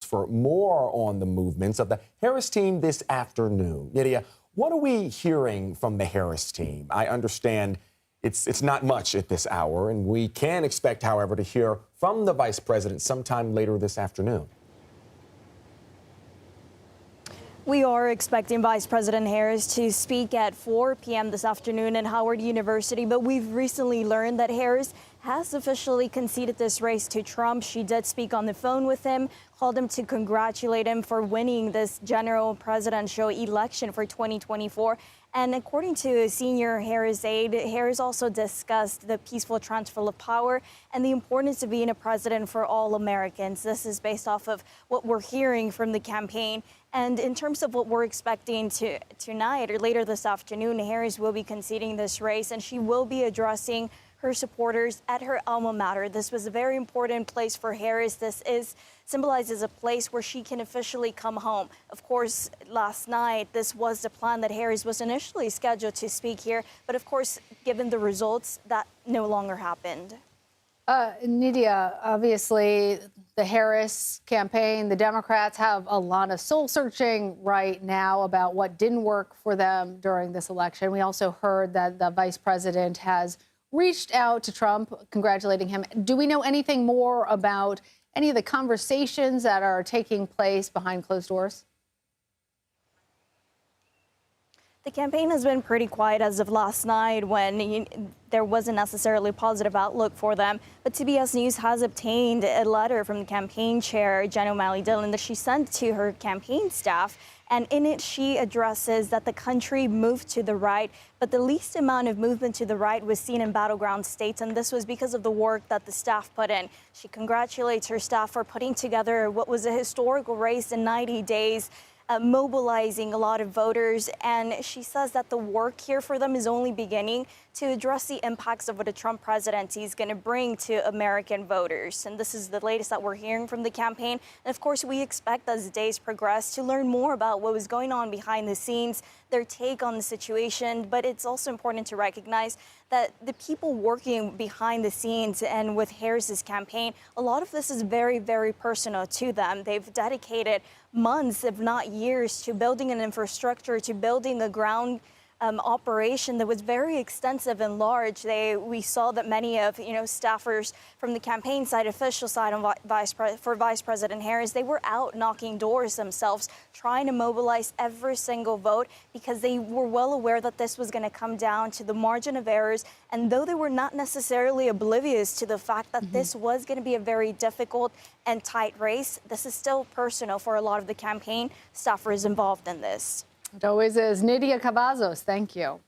for more on the movements of the Harris team this afternoon. Nidia, what are we hearing from the Harris team? I understand it's not much at this hour, and we can expect, however, to hear from the vice president sometime later this afternoon. We are expecting Vice President Harris to speak at 4 p.m. this afternoon at Howard University, but we've recently learned that Harris has officially conceded this race to Trump. She did speak on the phone with him, called him to congratulate him for winning this general presidential election for 2024. And according to a senior Harris aide, Harris also discussed the peaceful transfer of power and the importance of being a president for all Americans. This is based off of what we're hearing from the campaign. And in terms of what we're expecting tonight or later this afternoon, Harris will be conceding this race, and she will be addressing her supporters at her alma mater. This was a very important place for Harris. This symbolizes a place where she can officially come home. Of course, last night, this was the plan that Harris was initially scheduled to speak here. But of course, given the results, that no longer happened. Nidia, obviously, the Harris campaign, the Democrats have a lot of soul searching right now about what didn't work for them during this election. We also heard that the vice president has reached out to Trump, congratulating him. Do we know anything more about any of the conversations that are taking place behind closed doors? The campaign has been pretty quiet as of last night when there wasn't necessarily a positive outlook for them. But CBS News has obtained a letter from the campaign chair, Jen O'Malley-Dillon, that she sent to her campaign staff. And in it, she addresses that the country moved to the right, but the least amount of movement to the right was seen in battleground states. And this was because of the work that the staff put in. She congratulates her staff for putting together what was a historical race in 90 days. Mobilizing a lot of voters, and she says that the work here for them is only beginning to address the impacts of what a Trump presidency is going to bring to American voters. And this is the latest that we're hearing from the campaign. And of course, we expect as the days progress to learn more about what was going on behind the scenes, their take on the situation. But it's also important to recognize that the people working behind the scenes and with Harris's campaign, a lot of this is very, very personal to them. They've dedicated months, if not years, to building an infrastructure, to building a ground operation that was very extensive and large. We saw that many of staffers from the campaign side, official side, on Vice President Harris, they were out knocking doors themselves, trying to mobilize every single vote because they were well aware that this was going to come down to the margin of errors. And though they were not necessarily oblivious to the fact that this was going to be a very difficult and tight race, this is still personal for a lot of the campaign staffers involved in this. It always is. Nidia Cavazos, thank you.